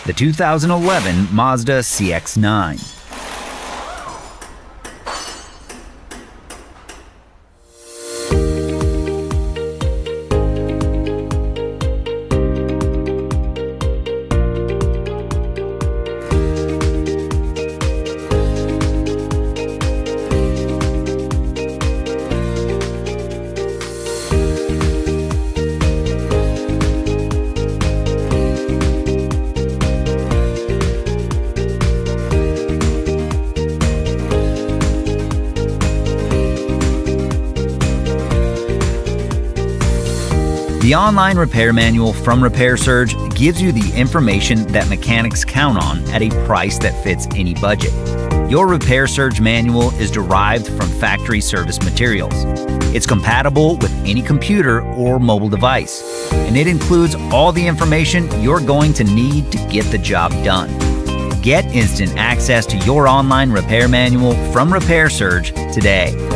the 2011 Mazda CX-9. The online repair manual from Repair Surge gives you the information that mechanics count on at a price that fits any budget. Your Repair Surge manual is derived from factory service materials. It's compatible with any computer or mobile device, and it includes all the information you're going to need to get the job done. Get instant access to your online repair manual from Repair Surge today.